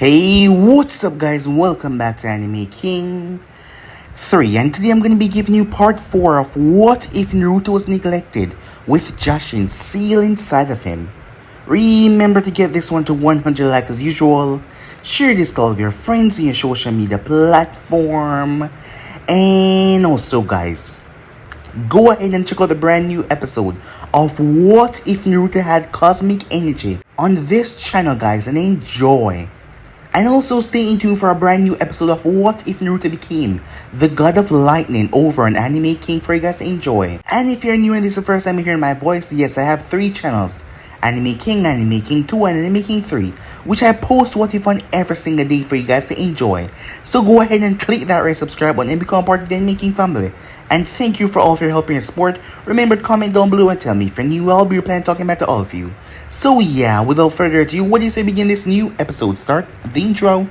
Hey, what's up guys? Welcome back to Anime King 3, and today I'm going to be giving you part 4 of What If Naruto Was Neglected with Jashin sealed inside of him. Remember to get this one to 100 likes as usual, share this to all of your friends in your social media platform, and also guys, go ahead and check out the brand new episode of What If Naruto Had Cosmic Energy on this channel guys, and enjoy. And also stay in tune for a brand new episode of What If Naruto Became the God of Lightning over on Anime King for you guys to enjoy. And if you're new and this is the first time you're hearing my voice, yes, I have 3 channels. Anime King 2, and Anime King 3, which I post What If on every single day for you guys to enjoy. So go ahead and click that red subscribe button and become part of the Anime King family. And thank you for all of your help and your support. Remember to comment down below and tell me if you're new, I'll be replying talking back to all of you. So yeah, without further ado, what do you say begin this new episode? Start the intro.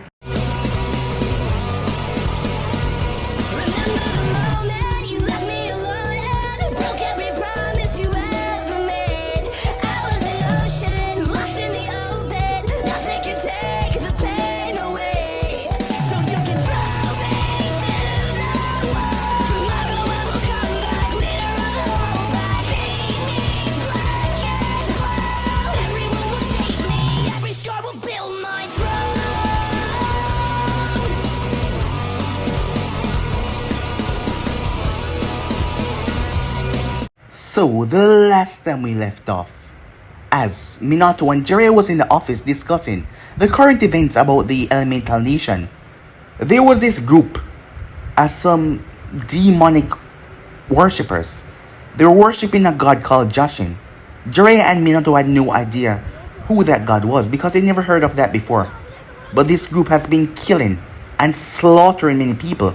So, the last time we left off, as Minato and Jiraiya was in the office discussing the current events about the Elemental Nation, there was this group as some demonic worshippers. They were worshipping a god called Jashin. Jiraiya and Minato had no idea who that god was because they never heard of that before. But this group has been killing and slaughtering many people.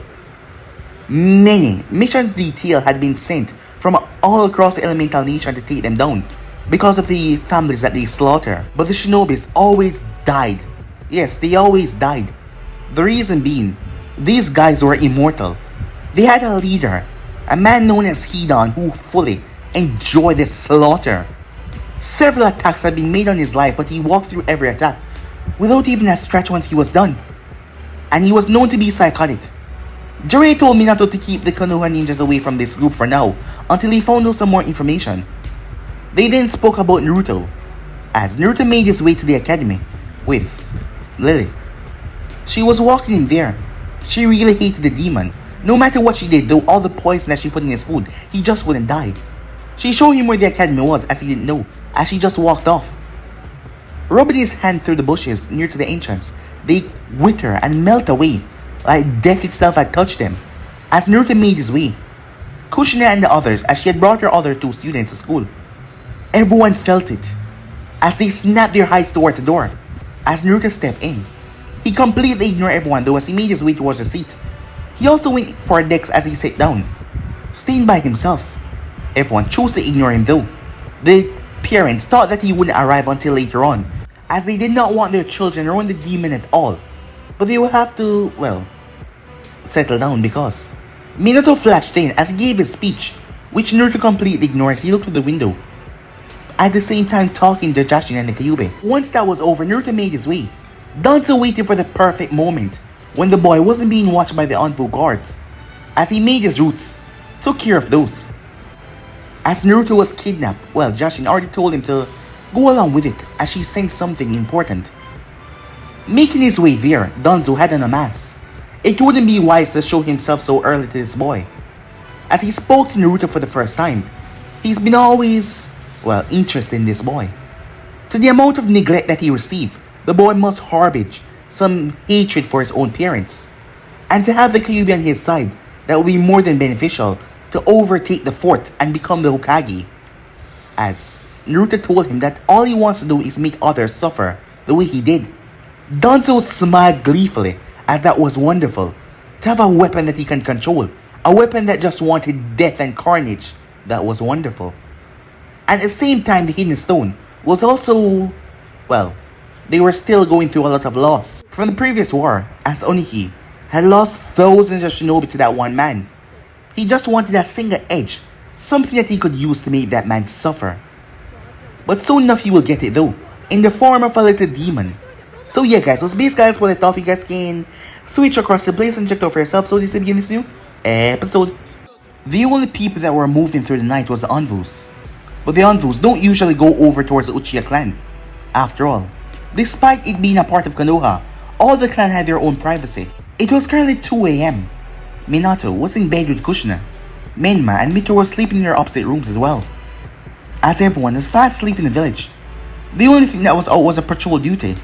Many missions detail had been sent from all across the Elemental Nation to take them down because of the families that they slaughter. But the shinobis always died. Yes, they always died. The reason being, these guys were immortal. They had a leader, a man known as Hidan, who fully enjoyed the slaughter. Several attacks had been made on his life, but he walked through every attack without even a scratch once he was done. And he was known to be psychotic. Jiraiya told Minato to keep the Konoha ninjas away from this group for now until he found out some more information. They then spoke about Naruto, as Naruto made his way to the academy with Lily. She was walking him there. She really hated the demon. No matter what she did, though all the poison that she put in his food, he just wouldn't die. She showed him where the academy was as he didn't know, as she just walked off. Rubbing his hand through the bushes near to the entrance, they wither and melt away, like death itself had touched them. As Naruto made his way, Kushina and the others, as she had brought her other 2 students to school, everyone felt it as they snapped their eyes towards the door. As Naruto stepped in, he completely ignored everyone though as he made his way towards the seat. He also went for a desk as he sat down, staying by himself. Everyone chose to ignore him though. The parents thought that he wouldn't arrive until later on, as they did not want their children around the demon at all. But they will have to, well, settle down because Minato flashed in as he gave his speech, which Naruto completely ignored as he looked through the window, at the same time talking to Jashin and the Kyuubi. Once that was over, Naruto made his way. Danzo waited for the perfect moment when the boy wasn't being watched by the Anbu guards. As he made his routes, took care of those. As Naruto was kidnapped, well, Jashin already told him to go along with it as she sensed something important. Making his way there, Danzo had an mask. It wouldn't be wise to show himself so early to this boy. As he spoke to Naruto for the first time, he's been always, well, interested in this boy. To the amount of neglect that he received, the boy must harbor some hatred for his own parents. And to have the Kyuubi on his side, that would be more than beneficial to overtake the fort and become the Hokage. As Naruto told him that all he wants to do is make others suffer the way he did. Danzo smiled gleefully as that was wonderful. To have a weapon that he can control, a weapon that just wanted death and carnage, that was wonderful. And at the same time, the Hidden Stone was also, well, they were still going through a lot of loss. From the previous war, as Oniki had lost thousands of shinobi to that one man, he just wanted a single edge, something that he could use to make that man suffer. But soon enough he will get it though, in the form of a little demon. So yeah guys, so basically guys, what I thought you guys can switch across the place and check it out for yourself. So this will begin this new episode. The only people that were moving through the night was the Anvus. But the Anvus don't usually go over towards the Uchiha clan. After all, despite it being a part of Konoha, all the clan had their own privacy. It was currently 2 AM. Minato was in bed with Kushina. Menma and Mito were sleeping in their opposite rooms as well. As everyone was fast asleep in the village, the only thing that was out was a patrol duty.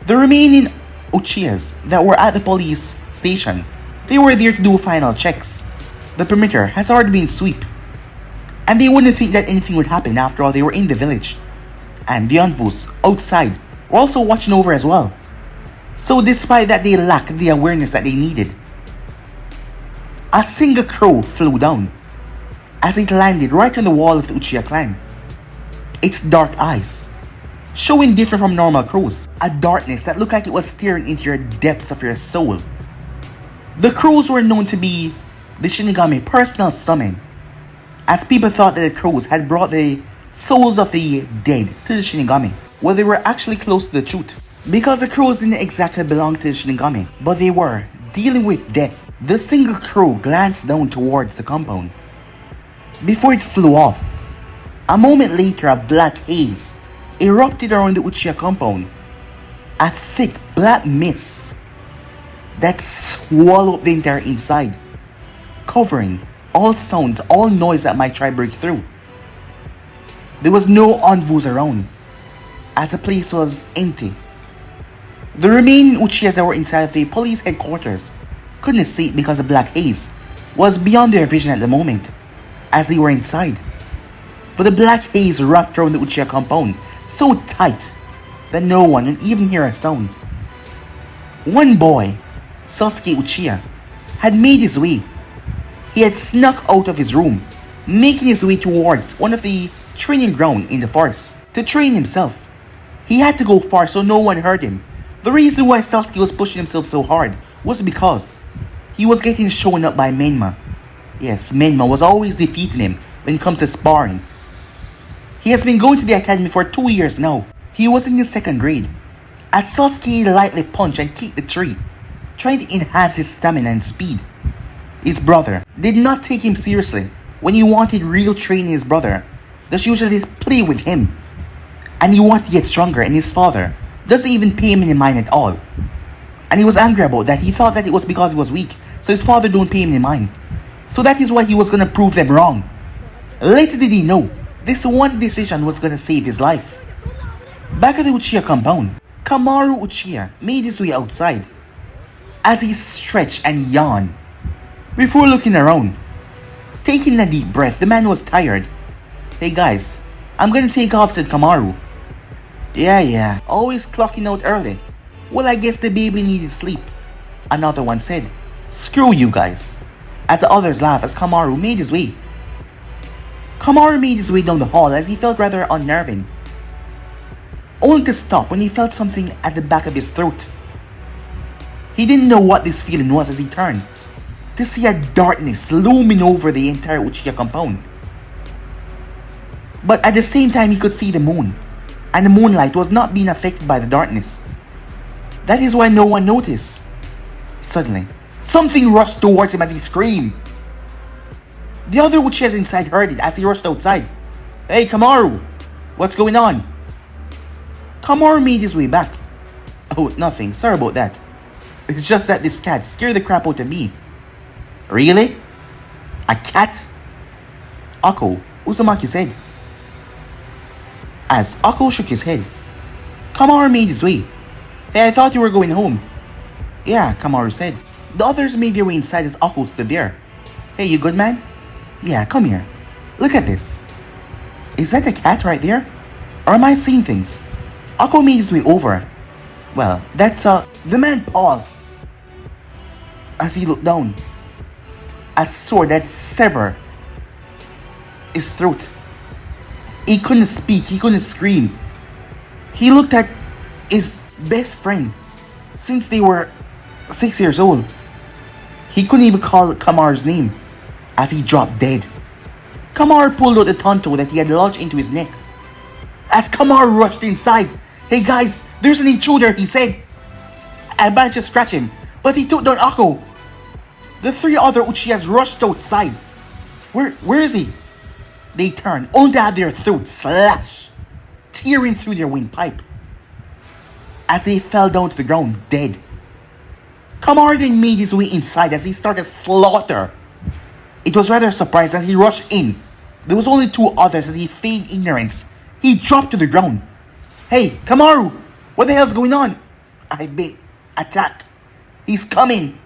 The remaining Uchihas that were at the police station, they were there to do final checks. The perimeter has already been swept, and they wouldn't think that anything would happen. After all, they were in the village. And the Anvus outside were also watching over as well. So despite that, they lacked the awareness that they needed. A single crow flew down as it landed right on the wall of the Uchiha clan. Its dark eyes, showing different from normal crows, a darkness that looked like it was staring into your depths of your soul. The crows were known to be the Shinigami personal summon, as people thought that the crows had brought the souls of the dead to the Shinigami. Well, they were actually close to the truth, because the crows didn't exactly belong to the Shinigami, but they were dealing with death. The single crow glanced down towards the compound before it flew off. A moment later, a black haze erupted around the Uchiha compound, a thick black mist that swallowed the entire inside, covering all sounds, all noise that might try to break through. There was no Anvus around, as the place was empty. The remaining Uchihas that were inside of the police headquarters couldn't see it because the black haze was beyond their vision at the moment, as they were inside. But the black haze wrapped around the Uchiha compound so tight that no one would even hear a sound. One boy, Sasuke Uchiha, had made his way. He had snuck out of his room, making his way towards one of the training ground in the forest to train himself. He had to go far so no one heard him. The reason why Sasuke was pushing himself so hard was because he was getting shown up by Menma. Yes, Menma was always defeating him when it comes to sparring. He has been going to the academy for 2 years now. He was in the 2nd grade, as Sasuke lightly punched and kicked the tree, trying to enhance his stamina and speed. His brother did not take him seriously. When he wanted real training, his brother just usually play with him, and he wanted to get stronger, and his father doesn't even pay him any mind at all. And he was angry about that. He thought that it was because he was weak, so his father don't pay him any mind. So that is why he was gonna prove them wrong. Little did he know, this one decision was gonna save his life. Back at the Uchiha compound, Kamaru Uchiha made his way outside as he stretched and yawned before looking around. Taking a deep breath, the man was tired. "Hey guys, I'm gonna take off," said Kamaru. Yeah, always clocking out early. Well, I guess the baby needed sleep," another one said. "Screw you guys," as the others laughed as Kamaru made his way. Kamaru made his way down the hall as he felt rather unnerving, only to stop when he felt something at the back of his throat. He didn't know what this feeling was as he turned to see a darkness looming over the entire Uchiha compound. But at the same time, he could see the moon, and the moonlight was not being affected by the darkness. That is why no one noticed. Suddenly, something rushed towards him as he screamed. The other Uchihas inside heard it as he rushed outside. "Hey Kamaru, what's going on?" Kamaru made his way back. "Oh, nothing, sorry about that. It's just that this cat scared the crap out of me." "Really? A cat?" Akko, Uzumaki said. As Akko shook his head, Kamaru made his way. "Hey, I thought you were going home." "Yeah," Kamaru said. The others made their way inside as Akko stood there. "Hey, you good, man?" "Yeah, come here. Look at this. Is that a cat right there? Or am I seeing things?" Akko made his way over. "Well, that's The man paused as he looked down. A sword that severed his throat. He couldn't speak, he couldn't scream. He looked at his best friend since they were 6 years old. He couldn't even call Kamaru's name as he dropped dead. Kamaru pulled out the tonto that he had lodged into his neck. As Kamaru rushed inside, "Hey guys, there's an intruder," he said. I managed to scratch him, but he took down Akko. The 3 other Uchihas rushed outside. Where is he? They turned, only to have their throats slashed, tearing through their windpipe, as they fell down to the ground dead. Kamaru then made his way inside as he started slaughter. It was rather surprised as he rushed in. There was only 2 others as he feigned ignorance. He dropped to the ground. "Hey, Kamaru! What the hell's going on?" "I've been attacked. He's coming."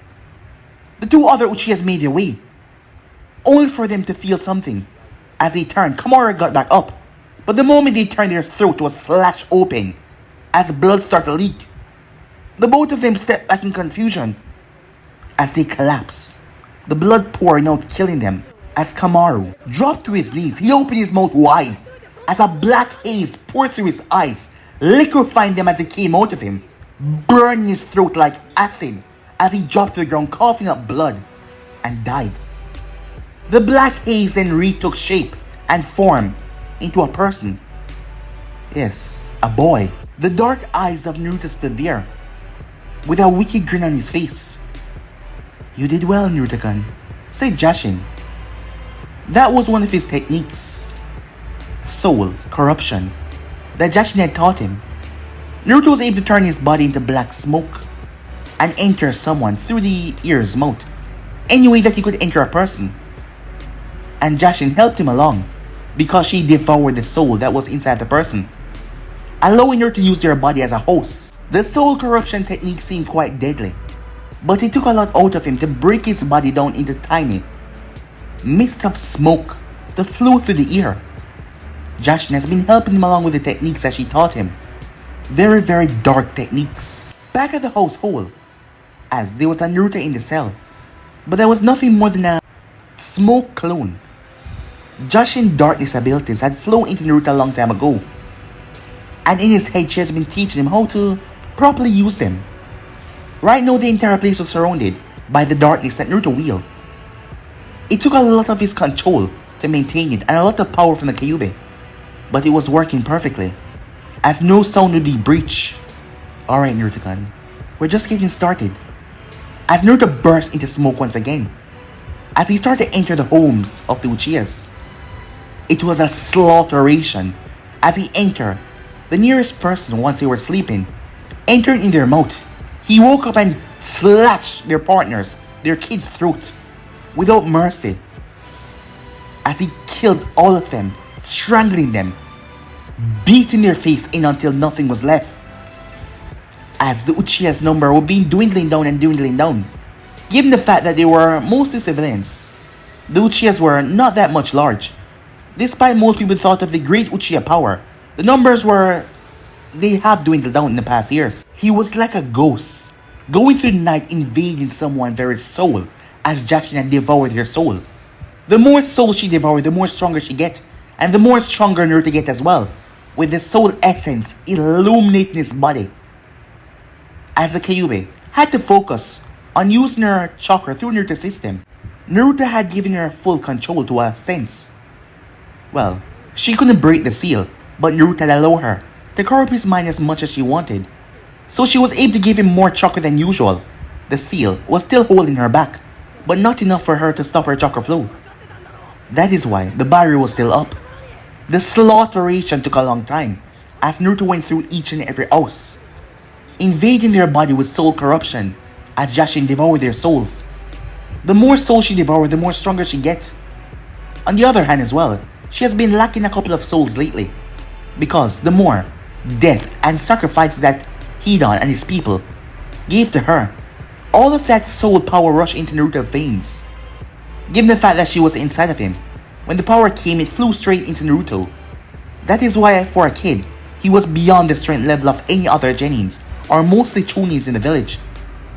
The 2 other Uchihas made their way, only for them to feel something. As they turned, Kamaru got back up. But the moment they turned, their throat was slashed open as blood started to leak. The both of them stepped back in confusion as they collapsed, the blood pouring out, killing them. As Kamaru dropped to his knees, he opened his mouth wide as a black haze poured through his eyes, liquefying them as it came out of him, burning his throat like acid as he dropped to the ground, coughing up blood, and died. The black haze then retook shape and form into a person. Yes, a boy. The dark eyes of Naruto stood there, with a wicked grin on his face. "You did well, Naruto-kun," said Jashin. That was one of his techniques. Soul corruption that Jashin had taught him. Naruto was able to turn his body into black smoke and enter someone through the ear's mouth, any way that he could enter a person. And Jashin helped him along because she devoured the soul that was inside the person, allowing her to use their body as a host. The soul corruption technique seemed quite deadly, but it took a lot out of him to break his body down into tiny mists of smoke that flew through the ear. Jashin has been helping him along with the techniques that she taught him. Very, very dark techniques. Back at the household, as there was a Naruto in the cell, but there was nothing more than a smoke clone. Jashin's darkness abilities had flown into Naruto a long time ago, and in his head she has been teaching him how to properly use them. Right now the entire place was surrounded by the darkness that Naruto wielded. It took a lot of his control to maintain it and a lot of power from the Kyuubi, but it was working perfectly, as no sound would be breached. Alright Naruto-kun, we're just getting started. As Naruto burst into smoke once again, as he started to enter the homes of the Uchihas. It was a slaughteration as he entered the nearest person once they were sleeping, entered in their mouth. He woke up and slashed their partners, their kids' throats, without mercy, as he killed all of them, strangling them, beating their face in until nothing was left. As the Uchiha's number were being dwindling down, given the fact that they were mostly civilians, the Uchihas were not that much large. Despite most people thought of the great Uchiha power, the numbers they have dwindled down in the past years. He was like a ghost, going through the night invading someone's very soul, as Jashin had devoured her soul. The more soul she devoured, the more stronger she get, and the more stronger Naruto get as well, with the soul essence illuminating his body. As the Kyuubi had to focus on using her chakra through Naruto's system, Naruto had given her full control to a sense. Well, she couldn't break the seal, but Naruto had allowed her to corrupt his mind as much as she wanted, so she was able to give him more chakra than usual. The seal was still holding her back, but not enough for her to stop her chakra flow. That is why the barrier was still up. The slaughteration took a long time, as Naruto went through each and every house, invading their body with soul corruption, as Jashin devoured their souls. The more souls she devoured, the more stronger she gets. On the other hand as well, she has been lacking a couple of souls lately, because the more death and sacrifices that Hidan and his people gave to her, all of that soul power rushed into Naruto's veins. Given the fact that she was inside of him, when the power came, it flew straight into Naruto. That is why, for a kid, he was beyond the strength level of any other Genins, or mostly Chunins in the village.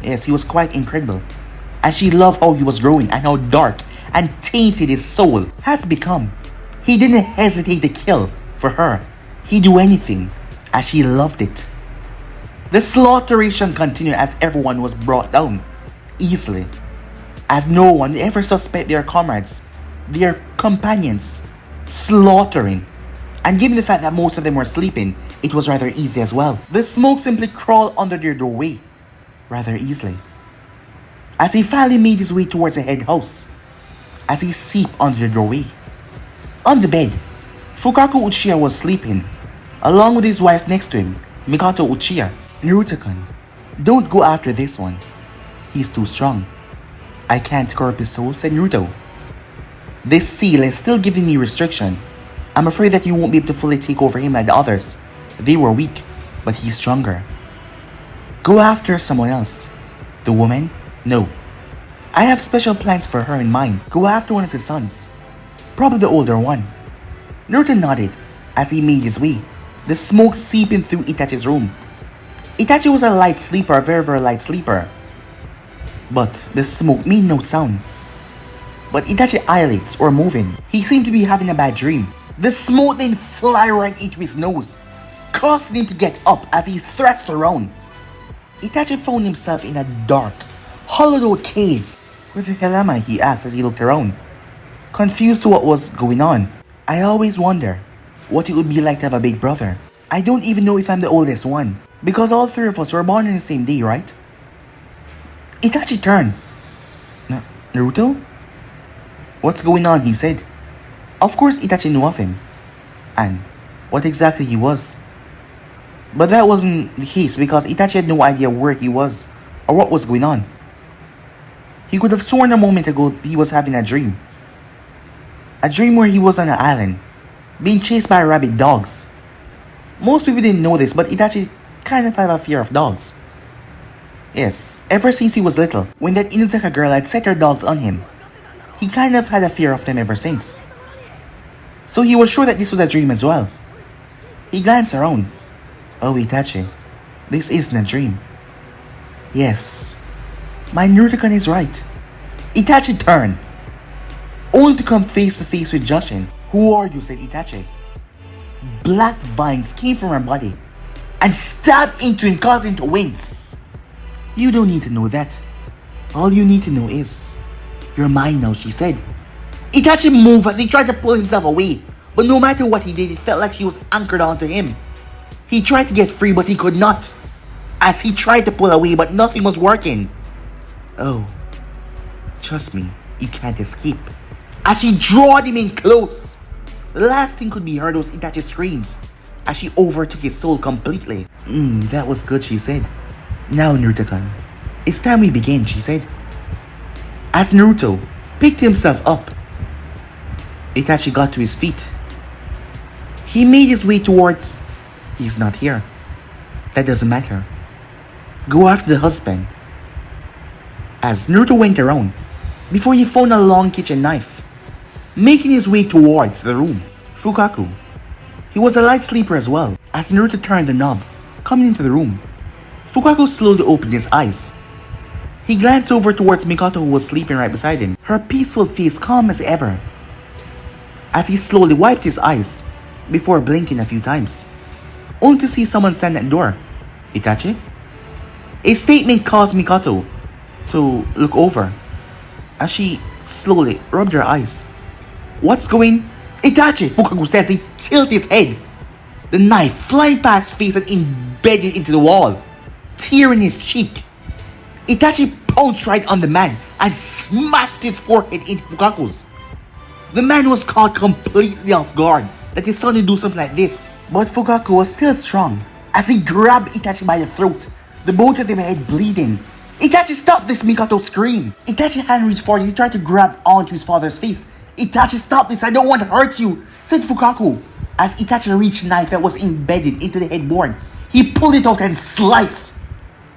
Yes, he was quite incredible, and she loved how he was growing and how dark and tainted his soul has become. He didn't hesitate to kill for her. He'd do anything, as she loved it. The slaughteration continued as everyone was brought down easily, as no one ever suspect their comrades, their companions, slaughtering And given the fact that most of them were sleeping, it was rather easy as well. The smoke simply crawled under their doorway rather easily. As he finally made his way towards the head house, as he seeped under the doorway. On the bed, Fukaku Uchiha was sleeping, along with his wife next to him, Mikoto Uchiha. Naruto-kun, don't go after this one. He's too strong. I can't curb his soul, said Naruto. This seal is still giving me restriction. I'm afraid that you won't be able to fully take over him like the others. They were weak, but he's stronger. Go after someone else. The woman? No. I have special plans for her in mind. Go after one of his sons. Probably the older one. Naruto nodded as he made his way, the smoke seeping through Itachi's room. Itachi was a light sleeper, a very light sleeper. But the smoke made no sound. But Itachi's eyelids were moving. He seemed to be having a bad dream. The smoke then fly right into his nose, causing him to get up as he thrashed around. Itachi found himself in a dark, hollowed cave. Where the hell am I? He asked as he looked around, confused to what was going on. I always wonder what it would be like to have a big brother. I don't even know if I'm the oldest one, because all three of us were born on the same day, right? Itachi turned. Naruto? What's going on? He said. Of course Itachi knew of him, and what exactly he was. But that wasn't the case because Itachi had no idea where he was or what was going on. He could have sworn a moment ago he was having a dream. A dream where he was on an island, being chased by rabid dogs. Most people didn't know this, but Itachi kind of had a fear of dogs. Yes, ever since he was little, when that Inuzaka girl had set her dogs on him, he kind of had a fear of them ever since. So he was sure that this was a dream as well. He glanced around. Oh, Itachi, this isn't a dream. Yes, my Naruto-kun is right. Itachi turned, only to come face to face with Jashin. Who are you? Said Itachi. Black vines came from her body and stabbed into him, causing him to wince. You don't need to know that. All you need to know is, you're mine now, she said. Itachi moved as he tried to pull himself away, but no matter what he did, it felt like she was anchored onto him. He tried to get free, but he could not, as he tried to pull away, but nothing was working. Oh, trust me, you can't escape. As she drawed him in close, the last thing could be heard was Itachi's screams, as she overtook his soul completely. That was good, she said. Now, Naruto-kun, it's time we begin, she said. As Naruto picked himself up, Itachi got to his feet. He made his way towards... He's not here. That doesn't matter. Go after the husband. As Naruto went around, before he found a long kitchen knife, making his way towards the room. Fukaku. He was a light sleeper as well. As Naruto turned the knob, coming into the room, Fukaku slowly opened his eyes. He glanced over towards Mikoto, who was sleeping right beside him, her peaceful face calm as ever. As he slowly wiped his eyes, before blinking a few times, only to see someone stand at the door. Itachi? A statement caused Mikoto to look over, as she slowly rubbed her eyes. What's going... Itachi! Fukaku says. He tilted his head, the knife flying past his face and embedded into the wall, tearing his cheek. Itachi pounced right on the man and smashed his forehead into Fukaku's. The man was caught completely off guard that his son would do something like this. But Fukaku was still strong as he grabbed Itachi by the throat, the both of them head bleeding. Itachi, stop this! Mikoto screamed. Itachi's hand reached forward. He tried to grab onto his father's face. Itachi, stop this! I don't want to hurt you, said Fukaku. As Itachi reached a knife that was embedded into the headboard, he pulled it out and sliced,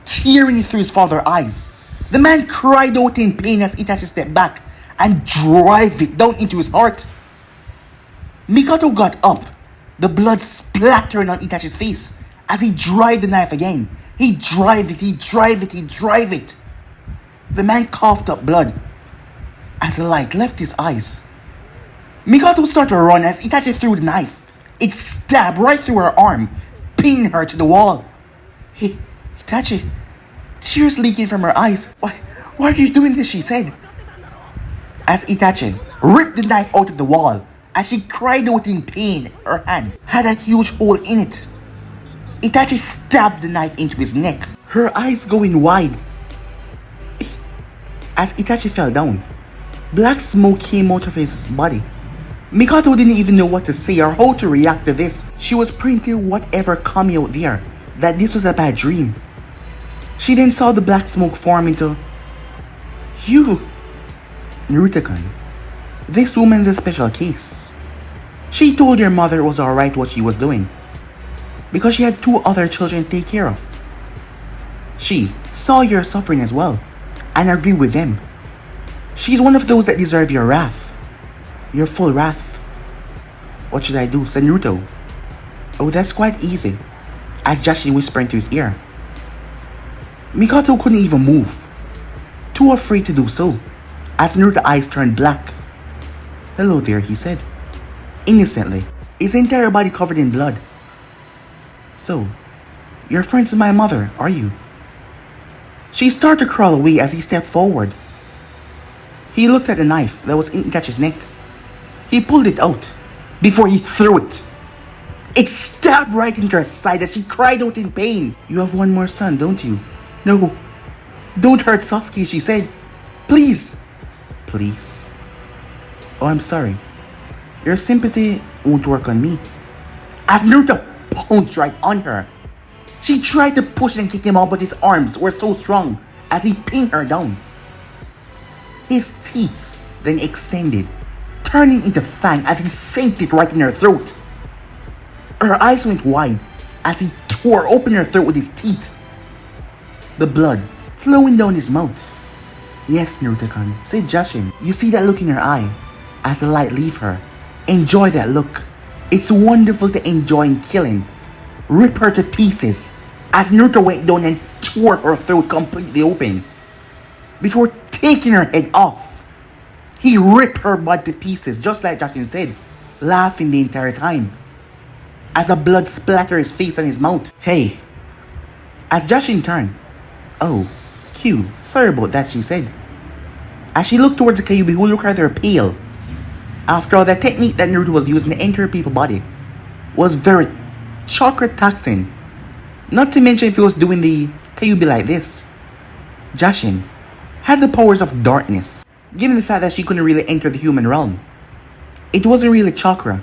tearing it through his father's eyes. The man cried out in pain as Itachi stepped back and drove it down into his heart. Mikoto got up, the blood splattering on Itachi's face as he dried the knife again. He drive it. The man coughed up blood as the light left his eyes. Mikoto started to run as Itachi threw the knife. It stabbed right through her arm, pinning her to the wall. Itachi, tears leaking from her eyes. Why are you doing this? She said. As Itachi ripped the knife out of the wall, As she cried out in pain, her hand had a huge hole in it. Itachi stabbed the knife into his neck, her eyes going wide. As Itachi fell down, black smoke came out of his body. Mikoto didn't even know what to say or how to react to this. She was praying to whatever coming out there that this was a bad dream. She then saw the black smoke form into... You! Naruto-kun, this woman's a special case. She told your mother it was alright what she was doing, because she had 2 other children to take care of. She saw your suffering as well, and agreed with them. She's one of those that deserve your wrath. Your full wrath. What should I do? Said Naruto. Oh, that's quite easy, as Jashin whispered into his ear. Mikoto couldn't even move, too afraid to do so, as Naruto's eyes turned black. Hello there, he said, innocently, his entire body covered in blood. So, you're friends with my mother, are you? She started to crawl away as he stepped forward. He looked at the knife that was in Itachi's neck. He pulled it out before he threw it. It stabbed right into her side as she cried out in pain. You have one more son, don't you? No, don't hurt Sasuke, she said. Please. Please? Oh, I'm sorry. Your sympathy won't work on me. As Naruto pounced right on her, she tried to push and kick him out, but his arms were so strong as he pinned her down. His teeth then extended, turning into fang as he sank it right in her throat. Her eyes went wide as he tore open her throat with his teeth, the blood flowing down his mouth. Yes, Naruto-kun, said Jashin. You see that look in her eye as the light leave her. Enjoy that look. It's wonderful to enjoy in killing. Rip her to pieces as Naruto went down and tore her throat completely open. Before taking her head off, he ripped her body to pieces just like Jashin said, laughing the entire time as the blood splattered his face and his mouth. Hey, as Jashin turned. Oh, Q, sorry about that, she said, as she looked towards the Kyuubi who looked rather pale. After all, the technique that Naruto was using to enter people's body was very chakra taxing. Not to mention if he was doing the Kyuubi like this. Jashin had the powers of darkness, given the fact that she couldn't really enter the human realm. It wasn't really chakra,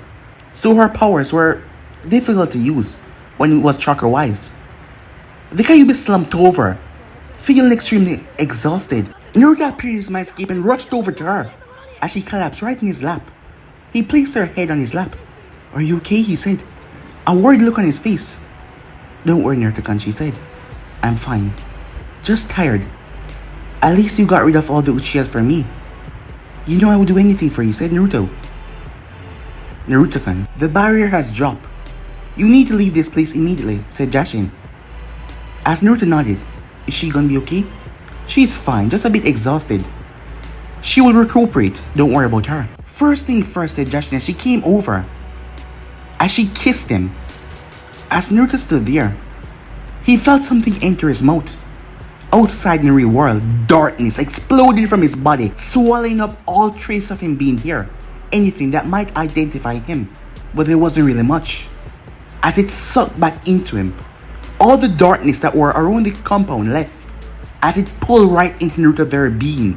so her powers were difficult to use when it was chakra-wise. The Kyuubi slumped over, feeling extremely exhausted. Naruto appeared in his mindscape and rushed over to her as she collapsed right in his lap. He placed her head on his lap. Are you okay? He said, a worried look on his face. Don't worry, Naruto-kun, she said. I'm fine. Just tired. At least you got rid of all the Uchihas for me. You know I would do anything for you, said Naruto. Naruto-kun, the barrier has dropped. You need to leave this place immediately, said Jashin. As Naruto nodded, is she gonna be okay? She's fine, just a bit exhausted. She will recuperate, don't worry about her. First thing first, said Jashin as she came over, as she kissed him. As Naruto stood there, he felt something enter his mouth. Outside in the real world, darkness exploded from his body, swallowing up all trace of him being here. Anything that might identify him, but there wasn't really much. As it sucked back into him, all the darkness that were around the compound left, as it pulled right into Naruto's very being.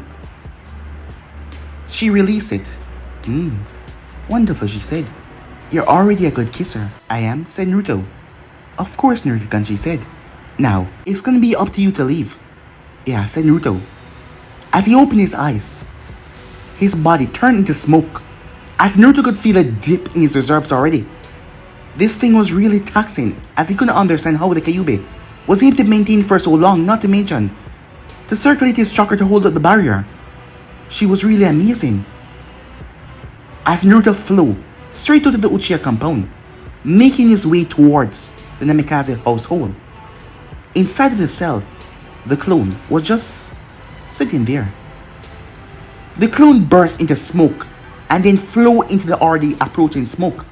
She released it. Wonderful, she said. You're already a good kisser. I am, said Naruto. Of course, Naruto-kun, she said. Now, it's gonna be up to you to leave. Yeah, said Naruto. As he opened his eyes, his body turned into smoke, as Naruto could feel a dip in his reserves already. This thing was really taxing, as he couldn't understand how the Kyuubi was able to maintain for so long, not to mention to circulate his chakra to hold up the barrier. She was really amazing. As Naruto flew straight out of the Uchiha compound, making his way towards the Namikaze household. Inside of the cell, the clone was just sitting there. The clone burst into smoke and then flew into the already approaching smoke.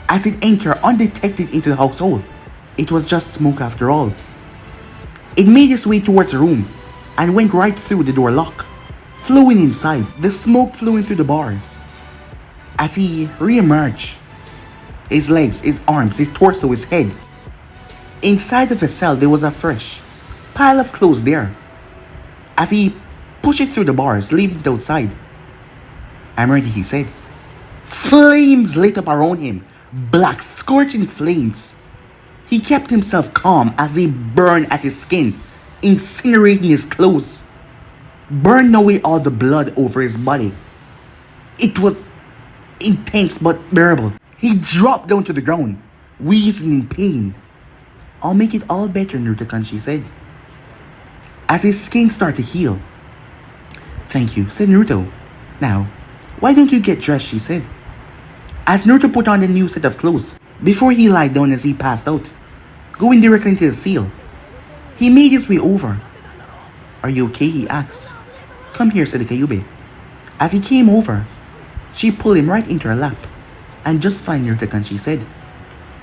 As it entered undetected into the household, it was just smoke after all. It made its way towards the room and went right through the door lock, flowing inside, the smoke flowing through the bars. As he re-emerged, his legs, his arms, his torso, his head. Inside of the cell, there was a fresh pile of clothes there. As he pushed it through the bars, leaving it outside. "I'm ready," he said. Flames lit up around him, black, scorching flames. He kept himself calm as he burned at his skin, incinerating his clothes, burned away all the blood over his body. It was intense but bearable. He dropped down to the ground, wheezing in pain. "I'll make it all better, Naruto-kun," she said, as his skin started to heal. "Thank you," said Naruto. "Now, why don't you get dressed?" she said, as Naruto put on the new set of clothes before he lied down as he passed out, going directly into the seal. He made his way over. "Are you okay?" he asked. "Come here," said the Kyuubi. As he came over, she pulled him right into her lap. "I'm just fine, Naruto-kun," she said.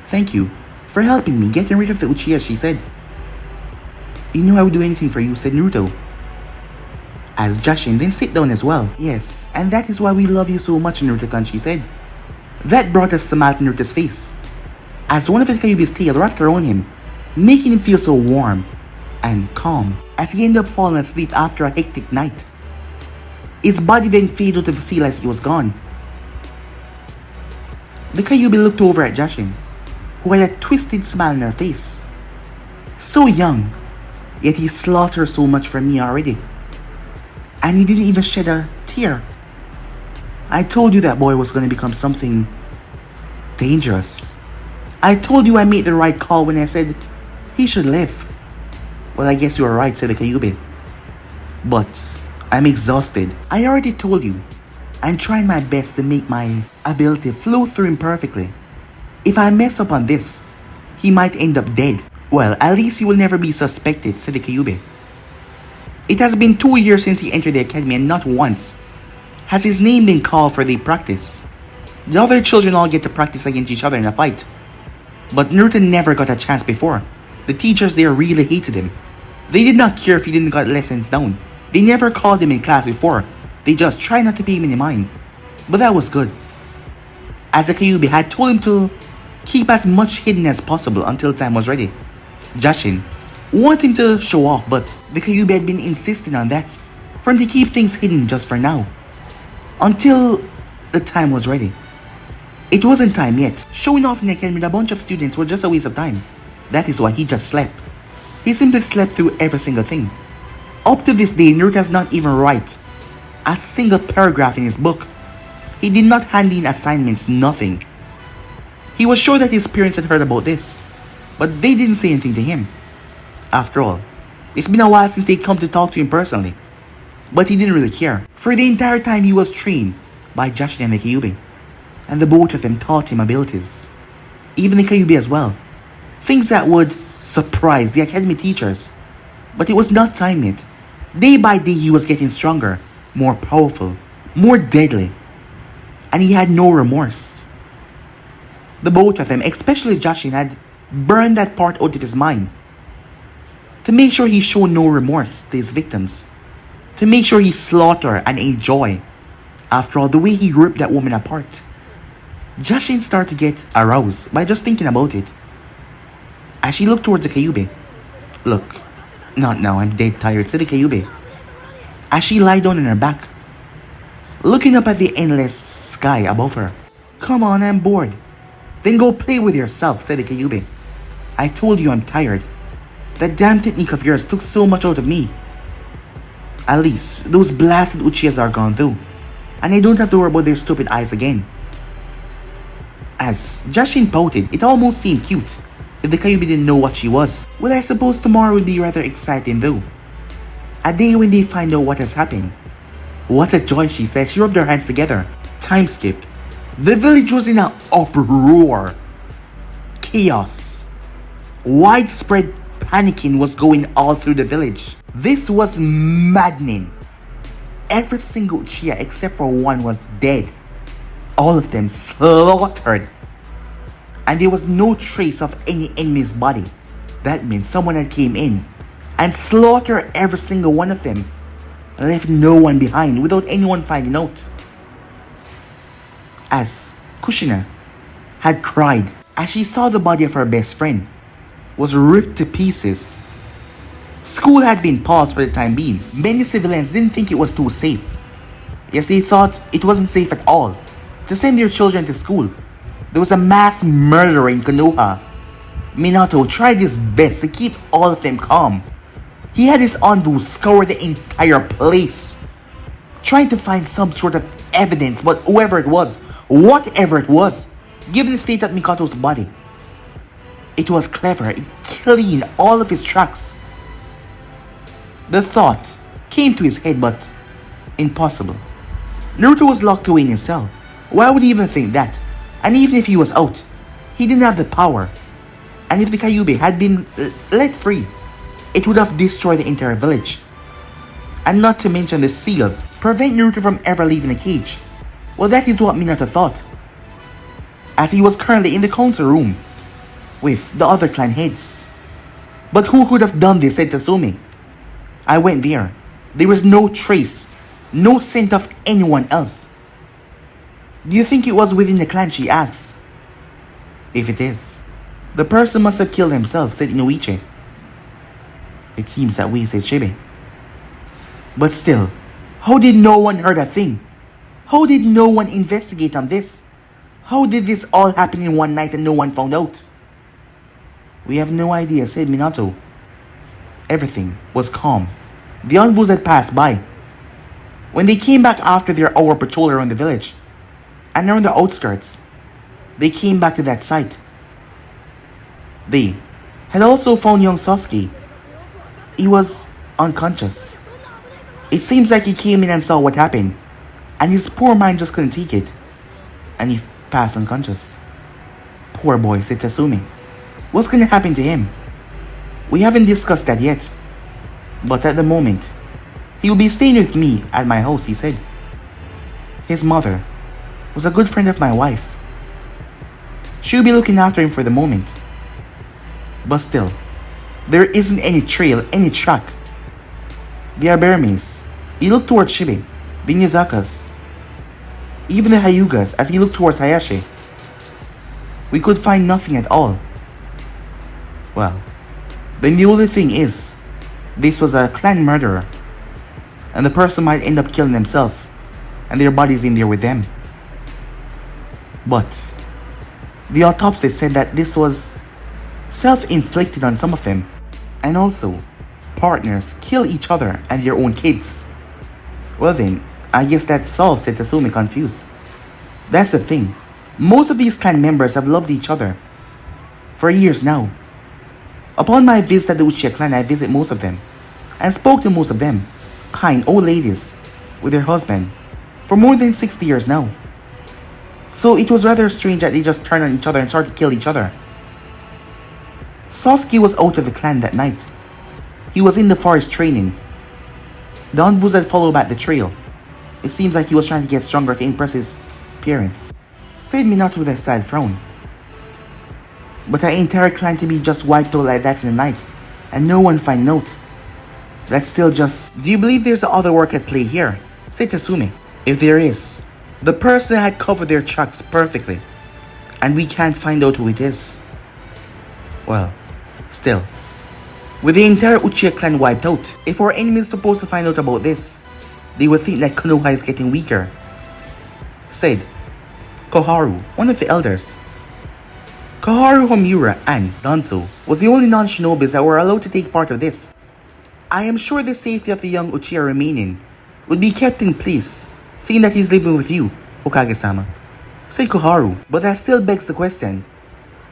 "Thank you for helping me getting rid of the Uchiha," she said. "You know I would do anything for you," said Naruto. As Jashin then sit down as well. "Yes, and that is why we love you so much, Naruto-kun," she said. That brought a smile to Naruto's face, as one of the Kyuubi's tail wrapped around him, making him feel so warm and calm as he ended up falling asleep after a hectic night. His body then faded out of the seal as he was gone. The Kyuubi looked over at Jashin, who had a twisted smile on her face. So young, yet he slaughtered so much for me already. And he didn't even shed a tear. I told you that boy was going to become something dangerous. I told you I made the right call when I said he should live. Well, I guess you were right, said the Kyuubi. But I'm exhausted. I already told you. I'm trying my best to make my ability flow through him perfectly. If I mess up on this, he might end up dead. Well, at least he will never be suspected, said the Kyuubi. It has been 2 years since he entered the academy, and not once has his name been called for the practice. The other children all get to practice against each other in a fight. But Naruto never got a chance before. The teachers there really hated him. They did not care if he didn't get lessons down. They never called him in class before. They just tried not to pay him any mind. But that was good, as the Kyuubi had told him to keep as much hidden as possible until time was ready. Jashin wanted him to show off, but the Kyuubi had been insisting on that, for him to keep things hidden just for now, until the time was ready. It wasn't time yet. Showing off in the academy with a bunch of students was just a waste of time. That is why he just slept. He simply slept through every single thing. Up to this day, Naruto does not even write a single paragraph in his book. He did not hand in assignments, nothing. He was sure that his parents had heard about this, but they didn't say anything to him. After all, it's been a while since they come to talk to him personally. But he didn't really care. For the entire time he was trained by Jashin and the Kyuubi, and the both of them taught him abilities. Even the Kyuubi as well. Things that would surprise the academy teachers. But it was not time yet. Day by day he was getting stronger, more powerful, more deadly. And he had no remorse. The both of them, especially Jashin, had burned that part out of his mind, to make sure he showed no remorse to his victims, to make sure he slaughtered and enjoy. After all, the way he ripped that woman apart. Jashin started to get aroused by just thinking about it. As she looked towards the Kyuubi. "Look, not now, I'm dead tired," said the Kyuubi, as she lied down on her back, looking up at the endless sky above her. "Come on, I'm bored." "Then go play with yourself," said the Kyuubi. "I told you I'm tired. That damn technique of yours took so much out of me. At least, those blasted Uchihas are gone though, and I don't have to worry about their stupid eyes again." As Jashin pouted, it almost seemed cute if the Kyuubi didn't know what she was. Well, I suppose tomorrow will be rather exciting though. A day when they find out what has happened. What a joy, she said. She rubbed her hands together. Time skip. The village was in an uproar. Chaos. Widespread panicking was going all through the village. This was maddening. Every single Uchiha except for one was dead. All of them slaughtered. And there was no trace of any enemy's body. That means someone had came in and slaughtered every single one of them, left no one behind without anyone finding out. as Kushina had cried as she saw the body of her best friend was ripped to pieces. School had been paused for the time being. Many civilians didn't think it was too safe. Yes, they thought it wasn't safe at all to send their children to school. There was a mass murder in Konoha. Minato tried his best to keep all of them calm. He had his envoy scour the entire place, trying to find some sort of evidence, but whatever it was, given the state of Mikato's body, it was clever. It cleaned all of his tracks. The thought came to his head, but impossible. Naruto was locked away in his cell. Why would he even think that? And even if he was out, he didn't have the power. And if the Kyuubi had been let free, it would have destroyed the entire village. And not to mention the seals prevent Naruto from ever leaving the cage. Well, that is what Minato thought, as he was currently in the council room with the other clan heads. But who could have done this, said Tatsumi. I went there. There was no trace, no scent of anyone else. Do you think it was within the clan, she asked. If it is, the person must have killed himself, said Inoichi. It seems that way, said Shibe. But still, how did no one heard a thing? How did no one investigate on this? How did this all happen in one night and no one found out? We have no idea, said Minato. Everything was calm. The envoys had passed by. When they came back after their hour patrol around the village and around the outskirts, they came back to that site. They had also found young Sasuke. He was unconscious. It seems like he came in and saw what happened, and his poor mind just couldn't take it, and he passed unconscious. Poor boy, said Tatsumi. What's gonna happen to him? We haven't discussed that yet, but at the moment, he will be staying with me at my house, he said. His mother was a good friend of my wife. She'll be looking after him for the moment. But still, there isn't any trail, any track. They are Burmese. He looked towards Shibe, the Nyazakas, even the Hyugas as he looked towards Hayashi. We could find nothing at all. Well, then the only thing is, this was a clan murderer, and the person might end up killing himself, and their bodies in there with them. But the autopsy said that this was self-inflicted on some of them, and also partners kill each other and their own kids. Well then, I guess that solves, said Tatsumi, confused. That's the thing. Most of these clan members have loved each other for years now. Upon my visit at the Uchiha clan, I visit most of them and spoke to most of them, kind old ladies with their husband, for more than 60 years now. So it was rather strange that they just turned on each other and started to kill each other. Sasuke was out of the clan that night. He was in the forest training. The envoys had followed back the trail. It seems like he was trying to get stronger to impress his parents, said Minato with a sad frown. But an entire clan to be just wiped out like that in the night, and no one find out. That's still just... Do you believe there's other work at play here? Said Tatsumi. If there is, the person had covered their tracks perfectly, and we can't find out who it is. Well, still, with the entire Uchiha clan wiped out, if our enemy is supposed to find out about this, they would think that Konoha is getting weaker, said Koharu, one of the elders. Koharu, Homura, and Danzo was the only non-shinobis that were allowed to take part of this. I am sure the safety of the young Uchiha remaining would be kept in place, seeing that he's living with you, Hokage-sama, said Koharu. But that still begs the question,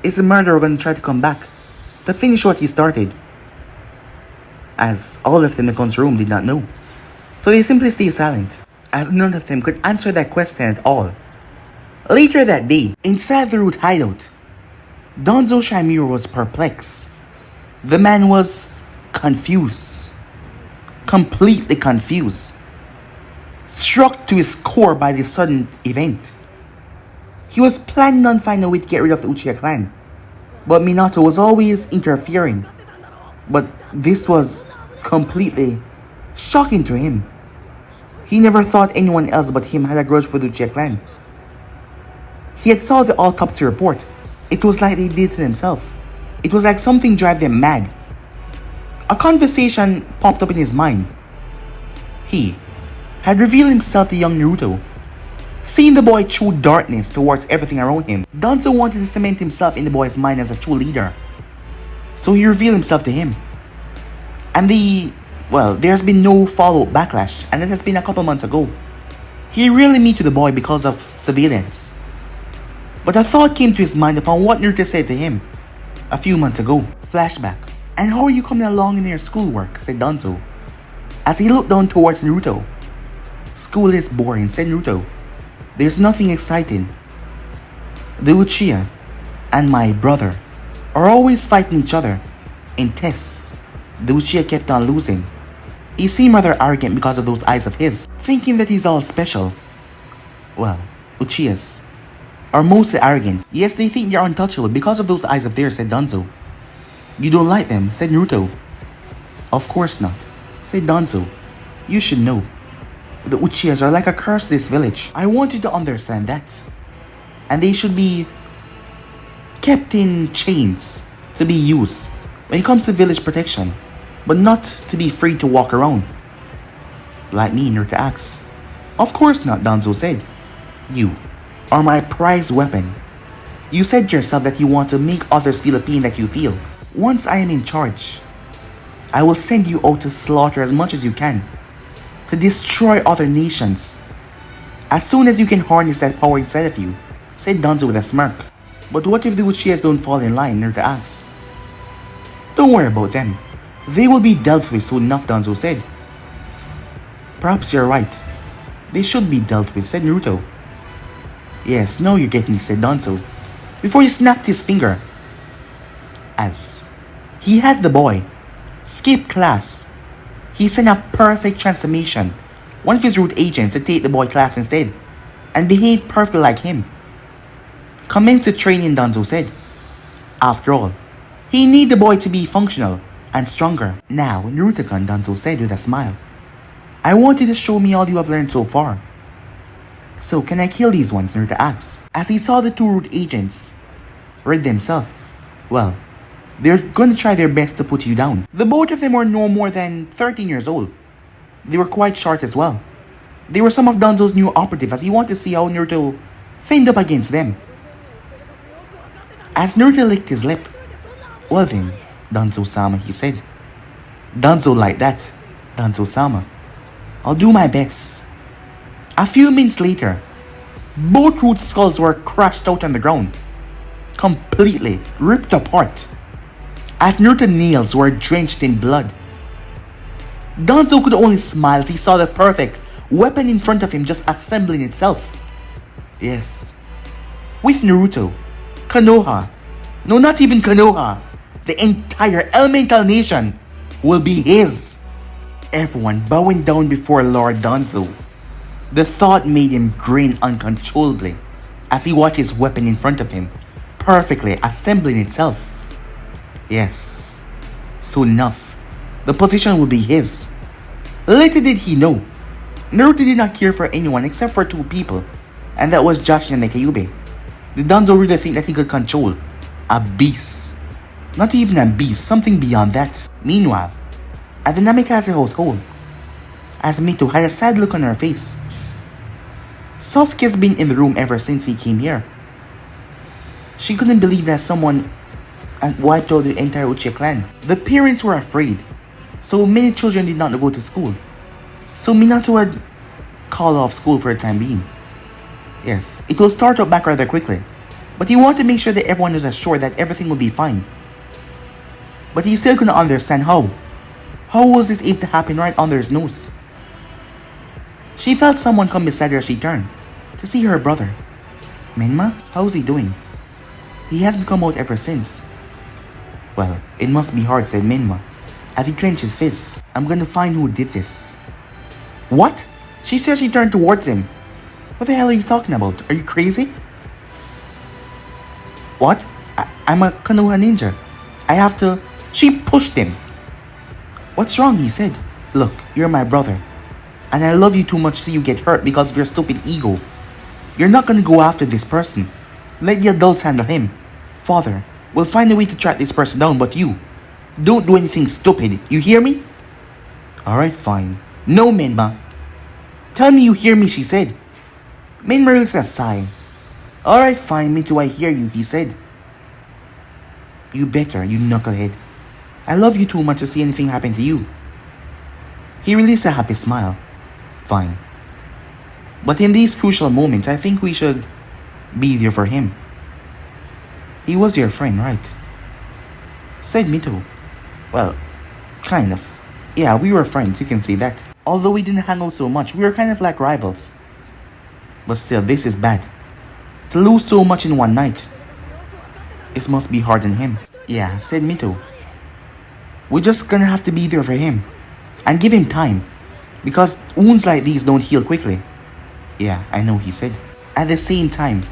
is the murderer going to try to come back to finish what he started? As all of them in the council room did not know. So they simply stayed silent, as none of them could answer that question at all. Later that day, inside the root hideout, Danzo Shamiro was perplexed. The man was confused. Completely confused. Struck to his core by this sudden event. He was planning on finding a way to get rid of the Uchiha clan, but Minato was always interfering. But this was completely shocking to him. He never thought anyone else but him had a grudge for the Uchiha clan. He had saw the autopsy report. It was like they did to themselves. It was like something drive them mad. A conversation popped up in his mind. He had revealed himself to young Naruto. Seeing the boy through darkness towards everything around him, Danzo wanted to cement himself in the boy's mind as a true leader. So he revealed himself to him. And there's been no follow-up backlash, and it has been a couple months ago. He really mean to the boy because of surveillance. But a thought came to his mind upon what Naruto said to him a few months ago. Flashback. And how are you coming along in your schoolwork? Said Danzo, as he looked down towards Naruto. School is boring, said Naruto. There's nothing exciting. The Uchiha and my brother are always fighting each other. In tests, the Uchiha kept on losing. He seemed rather arrogant because of those eyes of his, thinking that he's all special. Well, Uchihas are mostly arrogant. Yes, they think they're untouchable because of those eyes of theirs, said Danzo. You don't like them, said Naruto. Of course not, said Danzo. You should know. The Uchihas are like a curse to this village. I want you to understand that. And they should be kept in chains to be used when it comes to village protection, but not to be free to walk around. Like me, Naruto asked. Of course not, Danzo said. You are my prized weapon. You said yourself that you want to make others feel the pain that you feel. Once I am in charge, I will send you out to slaughter as much as you can, to destroy other nations, as soon as you can harness that power inside of you, said Danzo with a smirk. But what if the Uchihas don't fall in line, Naruto asked. Don't worry about them. They will be dealt with soon enough, Danzo said. Perhaps you're right. They should be dealt with, said Naruto. Yes, now you're getting me, said Danzo, before he snapped his finger. As he had the boy skip class, he sent a perfect transformation, one of his root agents, to take the boy class instead, and behave perfectly like him. Commence the training, Danzo said. After all, he need the boy to be functional and stronger. Now, Naruto-kun, Danzo said with a smile. I want you to show me all you have learned so far. So can I kill these ones, Naruto asked, as he saw the two root agents rid themselves. Well, they're gonna try their best to put you down. The both of them were no more than 13 years old. They were quite short as well. They were some of Danzo's new operatives, as he wanted to see how Naruto fend up against them. As Naruto licked his lip, well then, Danzo-sama, he said. Danzo like that, Danzo-sama. I'll do my best. A few minutes later, both root skulls were crushed out on the ground, completely ripped apart, as Naruto's nails were drenched in blood. Danzo could only smile as he saw the perfect weapon in front of him just assembling itself. Yes, with Naruto, Konoha, no, not even Konoha, the entire elemental nation will be his. Everyone bowing down before Lord Danzo. The thought made him grin uncontrollably as he watched his weapon in front of him perfectly assembling itself. Yes, soon enough, the position would be his. Little did he know, Naruto did not care for anyone except for two people, and that was Jashin and Kyuubi. Did Danzo really think that he could control a beast? Not even a beast, something beyond that. Meanwhile, at the Namikaze household, as Mito had a sad look on her face. Sasuke's been in the room ever since he came here. She couldn't believe that someone had wiped out the entire Uchiha clan. The parents were afraid, so many children did not go to school. So Minato had called off school for the time being. Yes, it will start up back rather quickly, but he wanted to make sure that everyone was assured that everything would be fine. But he still couldn't understand how. How was this able to happen right under his nose? She felt someone come beside her as she turned to see her brother. Menma, how's he doing? He hasn't come out ever since. Well, it must be hard, said Menma, as he clenched his fists. I'm gonna find who did this. What? She said she turned towards him. What the hell are you talking about? Are you crazy? What? I'm a Konoha ninja. I have to... She pushed him. What's wrong? He said. Look, you're my brother, and I love you too much to see you get hurt because of your stupid ego. You're not gonna go after this person. Let the adults handle him. Father, we'll find a way to track this person down, but you, don't do anything stupid. You hear me? Alright, fine. No, Minma. Tell me you hear me, she said. Minma released a sigh. Alright, fine, me too, I hear you, he said. You better, you knucklehead. I love you too much to see anything happen to you. He released a happy smile. Fine. But in these crucial moments, I think we should be there for him. He was your friend, right? Said Mito. Well, kind of. Yeah, we were friends, you can say that. Although we didn't hang out so much, we were kind of like rivals. But still, this is bad. To lose so much in one night. This must be hard on him. Yeah, said Mito. We're just gonna have to be there for him. And give him time. Because wounds like these don't heal quickly. Yeah, I know, he said. At the same time,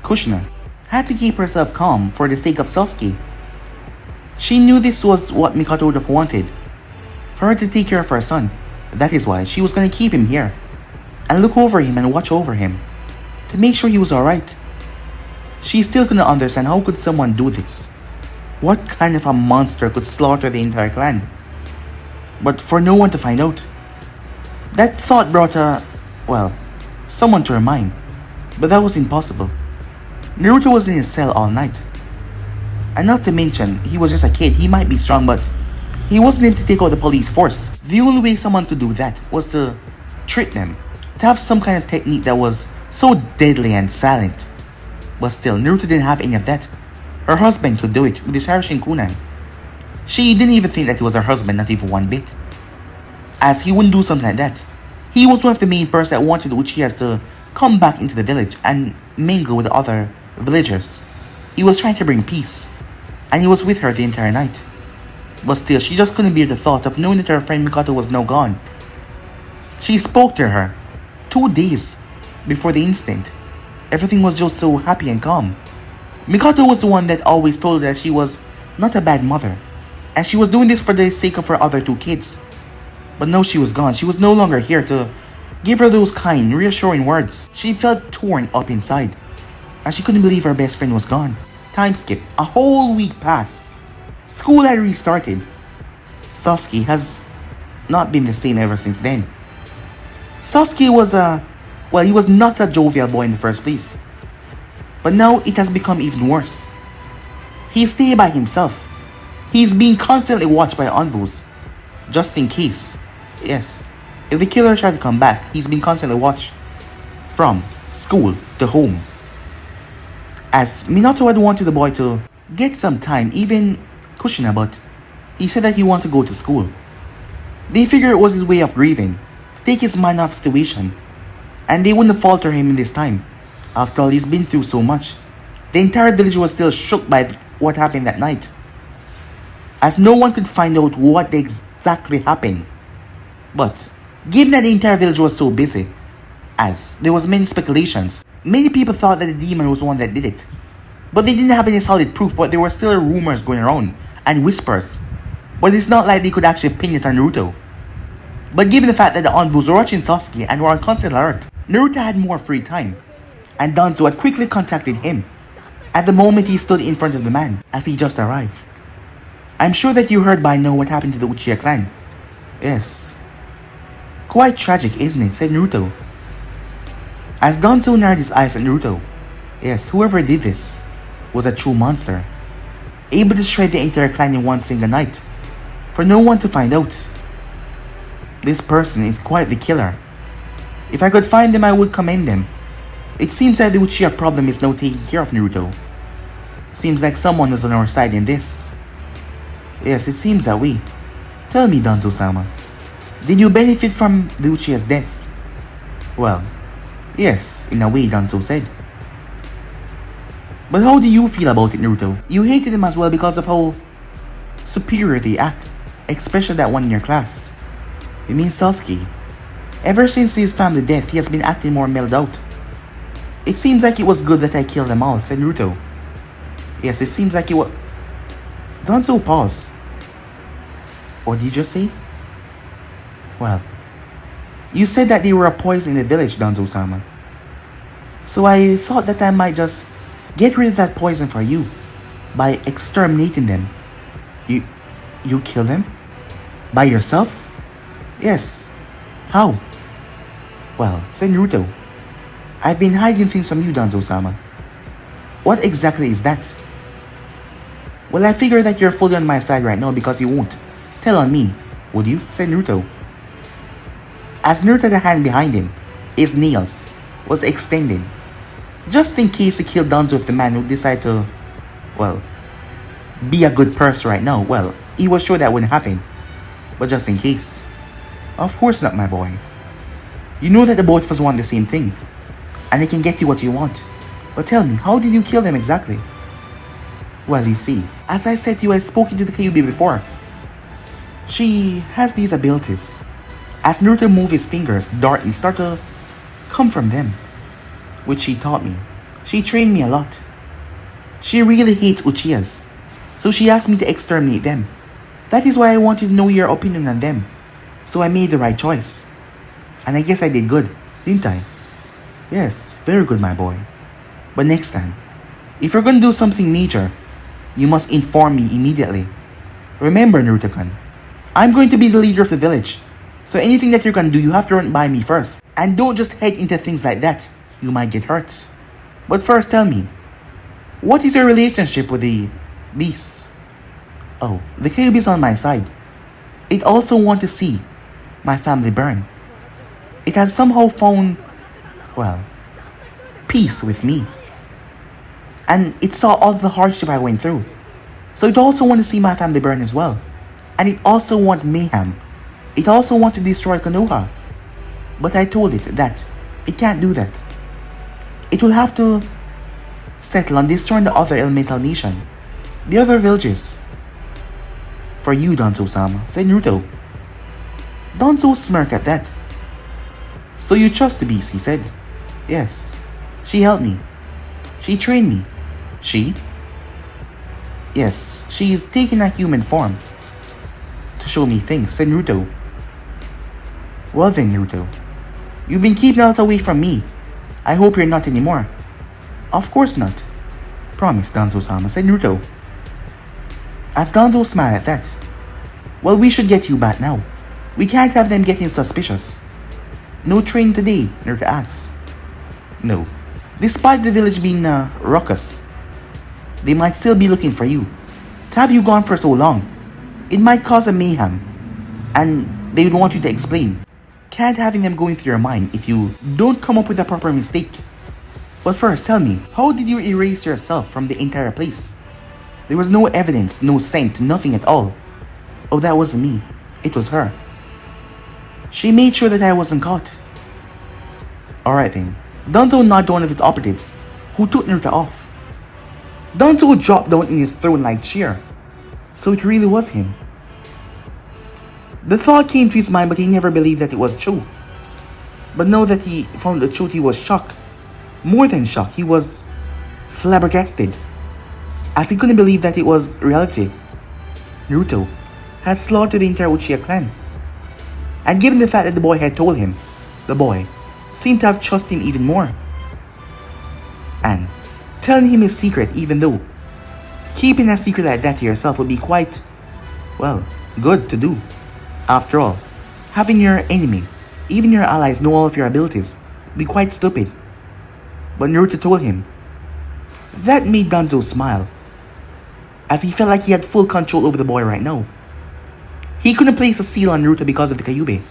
Kushina had to keep herself calm for the sake of Sasuke. She knew this was what Mikoto would have wanted. For her to take care of her son. That is why she was gonna keep him here. And look over him and watch over him. To make sure he was alright. She still couldn't understand how could someone do this. What kind of a monster could slaughter the entire clan? But for no one to find out. That thought brought someone to her mind. But that was impossible. Naruto was in his cell all night. And not to mention, he was just a kid. He might be strong, but he wasn't able to take out the police force. The only way someone could do that was to trick them. To have some kind of technique that was so deadly and silent. But still, Naruto didn't have any of that. Her husband could do it with his Harashin kunai. She didn't even think that he was her husband, not even one bit. As he wouldn't do something like that. He was one of the main persons that wanted Uchihas to come back into the village and mingle with the other villagers. He was trying to bring peace. And he was with her the entire night. But still, she just couldn't bear the thought of knowing that her friend Mikoto was now gone. She spoke to her 2 days before the incident. Everything was just so happy and calm. Mikoto was the one that always told her that she was not a bad mother. And she was doing this for the sake of her other 2 kids. But now she was gone. She was no longer here to give her those kind, reassuring words. She felt torn up inside. And she couldn't believe her best friend was gone. Time skipped. A whole week passed. School had restarted. Sasuke has not been the same ever since then. Sasuke was he was not a jovial boy in the first place. But now it has become even worse. He stayed by himself. He's being constantly watched by envoys. Just in case. Yes. If the killer tried to come back, he's been constantly watched. From school to home. As Minato had wanted the boy to get some time, even Kushina, but he said that he wanted to go to school. They figured it was his way of grieving, to take his mind off the situation, and they wouldn't falter him in this time. After all, he's been through so much. The entire village was still shook by what happened that night, as no one could find out what exactly happened. But given that the entire village was so busy, as there was many speculations, many people thought that the demon was the one that did it. But they didn't have any solid proof, but there were still rumors going around and whispers. But it's not like they could actually pin it on Naruto. But given the fact that the envoys were watching Sasuke and were on constant alert, Naruto had more free time. And Danzo had quickly contacted him at the moment he stood in front of the man as he just arrived. I'm sure that you heard by now what happened to the Uchiha clan. Yes. Quite tragic, isn't it? Said Naruto. As Danzo narrowed his eyes at Naruto. Yes, whoever did this was a true monster. Able to shred the entire clan in one single night. For no one to find out. This person is quite the killer. If I could find them, I would commend them. It seems that the Uchiha problem is now taking care of Naruto. Seems like someone was on our side in this. Yes, it seems that way. Tell me, Danzo-sama, did you benefit from the Uchiha's death? Well, yes, in a way, Danzo said. But how do you feel about it, Naruto? You hated him as well because of how superior they act, especially that one in your class. You mean Sasuke? Ever since his family death, he has been acting more mellowed out. It seems like it was good that I killed them all, said Naruto. Yes, it seems like it was... Danzo paused. What did you just say? Well, you said that they were a poison in the village, Danzo-sama. So I thought that I might just get rid of that poison for you by exterminating them. You, you kill them? By yourself? Yes. How? Well, said Naruto, I've been hiding things from you, Danzo-sama. What exactly is that? Well, I figure that you're fully on my side right now because you won't tell on me, would you? Said Naruto. As Naruto had a hand behind him, his nails was extended, just in case he killed Danzo if the man would decide to, well, be a good person right now. Well, he was sure that wouldn't happen, but just in case. Of course not, my boy. You know that the both of us want the same thing, and they can get you what you want. But tell me, how did you kill them exactly? Well, you see, as I said to you, I've spoken to the Kyuubi before. She has these abilities. As Naruto moved his fingers, darkness started to come from them, which she taught me. She trained me a lot. She really hates Uchihas, so she asked me to exterminate them. That is why I wanted to know your opinion on them. So I made the right choice. And I guess I did good, didn't I? Yes, very good, my boy. But next time, if you're gonna do something major, you must inform me immediately. Remember, Naruto-kun, I'm going to be the leader of the village. So anything that you're gonna do, you have to run by me first. And don't just head into things like that. You might get hurt. But first tell me, what is your relationship with the beast? Oh, the Kyuubi is on my side. It also wants to see my family burn. It has somehow found, well, peace with me. And it saw all the hardship I went through. So it also wants to see my family burn as well. And it also wants mayhem. It also wants to destroy Konoha. But I told it that it can't do that. It will have to settle on destroying the other elemental nation, the other villages. For you, Danzo-sama, said Naruto. Danzo smirked at that. So you trust the beast, he said. Yes. She helped me. She trained me. She? Yes, she is taking a human form to show me things, said Naruto. Well then, Naruto. You've been keeping out away from me. I hope you're not anymore. Of course not. Promise, Danzo-sama, said Naruto. As Danzo smiled at that. Well, we should get you back now. We can't have them getting suspicious. No train today, Naruto asks. No. Despite the village being ruckus, they might still be looking for you. To have you gone for so long, it might cause a mayhem, and they would want you to explain. Can't having them going through your mind if you don't come up with a proper mistake. But first, tell me, how did you erase yourself from the entire place? There was no evidence, no scent, nothing at all. Oh, that wasn't me. It was her. She made sure that I wasn't caught. Alright then. Danzo nodded one of his operatives, who took Naruto off. Danzo dropped down in his throne-like chair. So it really was him. The thought came to his mind, but he never believed that it was true. But now that he found the truth, he was shocked. More than shocked, he was flabbergasted, as he couldn't believe that it was reality. Naruto had slaughtered the entire Uchiha clan. And given the fact that the boy had told him, the boy seemed to have trusted him even more. And telling him his secret, even though keeping a secret like that to yourself would be quite, well, good to do. After all, having your enemy, even your allies, know all of your abilities would be quite stupid. But Naruto told him. That made Danzo smile, as he felt like he had full control over the boy right now. He couldn't place a seal on Naruto because of the Kyuubi,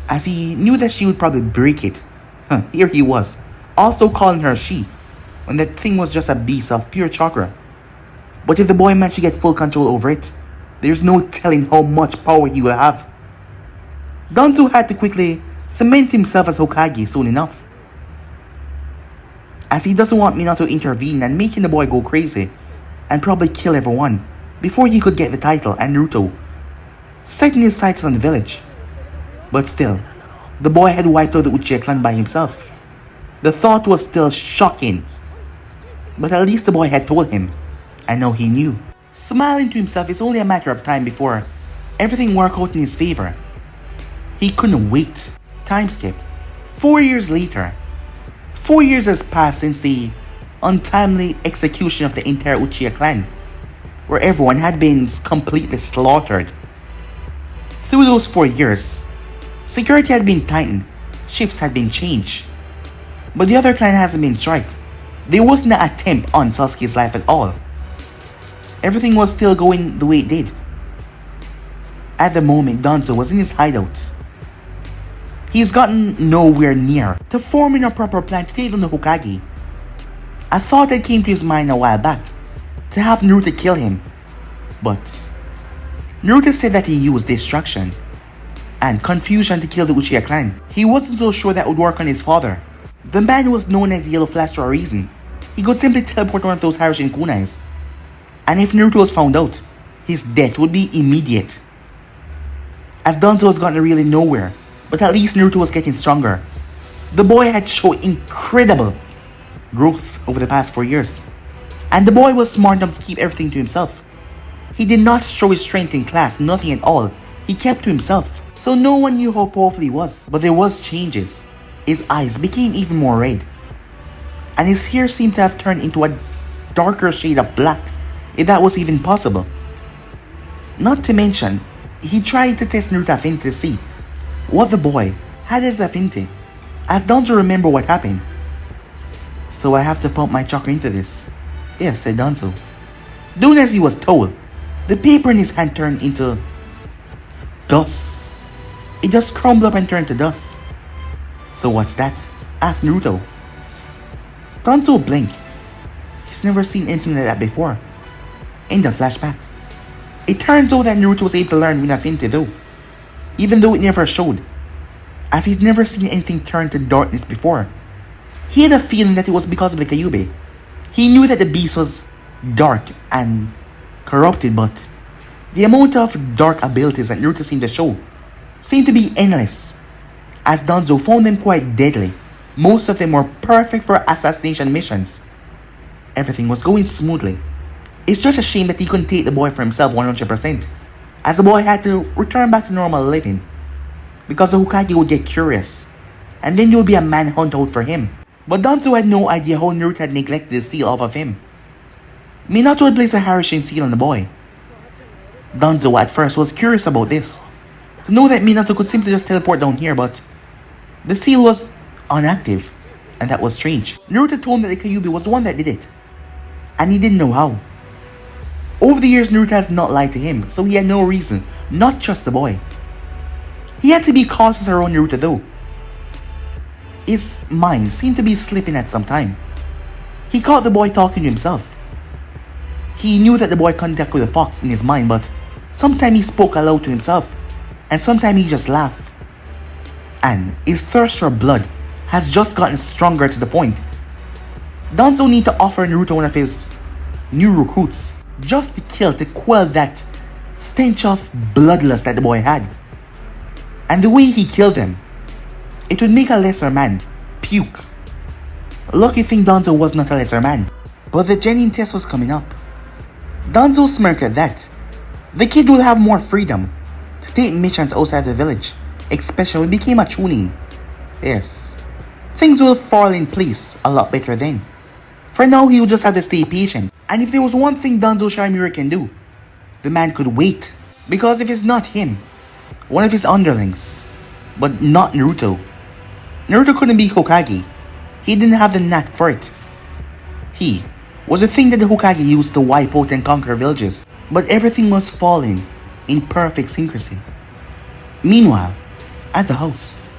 as he knew that she would probably break it. Here he was, also calling her she, when that thing was just a beast of pure chakra. But if the boy managed to get full control over it, there's no telling how much power he will have. Danzo had to quickly cement himself as Hokage soon enough, as he doesn't want Minato to intervene and making the boy go crazy and probably kill everyone before he could get the title and Naruto setting his sights on the village. But still, the boy had wiped out the Uchiha clan by himself. The thought was still shocking, but at least the boy had told him, and now he knew. Smiling to himself, it's only a matter of time before everything worked out in his favor. He couldn't wait. Time skip. 4 years later. 4 years has passed since the untimely execution of the entire Uchiha clan, where everyone had been completely slaughtered. Through those 4 years, security had been tightened, shifts had been changed, but the other clan hasn't been struck. There wasn't an attempt on Sasuke's life at all. Everything was still going the way it did. At the moment, Danzo was in his hideout. He's gotten nowhere near to forming a proper plan to take on the Hokage. A thought that came to his mind a while back, to have Naruto kill him. But Naruto said that he used distraction and confusion to kill the Uchiha clan. He wasn't so sure that would work on his father. The man was known as Yellow Flash for a reason. He could simply teleport one of those Harashin kunais. And if Naruto was found out, his death would be immediate. As Danzo has gotten really nowhere, but at least Naruto was getting stronger. The boy had shown incredible growth over the past 4 years. And the boy was smart enough to keep everything to himself. He did not show his strength in class, nothing at all. He kept to himself. So no one knew how powerful he was. But there was changes. His eyes became even more red. And his hair seemed to have turned into a darker shade of black, if that was even possible. Not to mention, he tried to test Naruto's affinity to see what the boy had as affinity, as Danzo remember what happened. So I have to pump my chakra into this. Yes, said Danzo. Doing as he was told, the paper in his hand turned into dust. It just crumbled up and turned to dust. So what's that? Asked Naruto. Danzo blinked. He's never seen anything like that before. In the flashback, it turns out that Naruto was able to learn with affinity though, even though it never showed, as he's never seen anything turn to darkness before. He had a feeling that it was because of the Kyuubi. He knew that the beast was dark and corrupted, but the amount of dark abilities that Naruto seemed to show seemed to be endless, as Danzo found them quite deadly. Most of them were perfect for assassination missions. Everything was going smoothly. It's just a shame that he couldn't take the boy for himself 100%, as the boy had to return back to normal living, because the Hokage would get curious, and then there would be a manhunt out for him. But Danzo had no idea how Naruto had neglected the seal off of him. Minato had placed a Harashin seal on the boy. Danzo at first was curious about this, to know that Minato could simply just teleport down here, but the seal was inactive, and that was strange. Naruto told him that the Kyuubi was the one that did it, and he didn't know how. Over the years, Naruto has not lied to him, so he had no reason not to trust the boy. He had to be cautious around Naruto though. His mind seemed to be slipping at some time. He caught the boy talking to himself. He knew that the boy contact with the fox in his mind, but sometimes he spoke aloud to himself, and sometimes he just laughed. And his thirst for blood has just gotten stronger to the point Danzo need to offer Naruto one of his new recruits, just to kill, to quell that stench of bloodlust that the boy had. And the way he killed them, it would make a lesser man puke. Lucky thing Danzo was not a lesser man. But the genin test was coming up. Danzo smirked at that. The kid will have more freedom to take missions outside the village, especially when it became a chunin. Yes, things will fall in place a lot better then. For now, he will just have to stay patient. And if there was one thing Danzo Shimura can do, the man could wait. Because if it's not him, one of his underlings, but not Naruto, Naruto couldn't be Hokage. He didn't have the knack for it. He was the thing that the Hokage used to wipe out and conquer villages. But everything was falling in perfect synchrony. Meanwhile, at the house,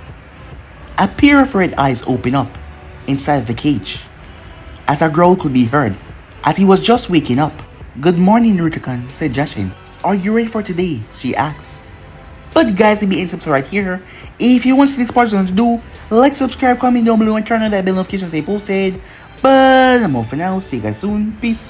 a pair of red eyes opened up inside the cage, as a growl could be heard as he was just waking up. "Good morning, Naruto-kun," said Jashin. "Are you ready for today?" she asked. But guys, if you ain't subscribed right here, if you want to see next part to do, like, subscribe, comment down below, and turn on that bell notification to stay posted. But I'm off for now. See you guys soon. Peace.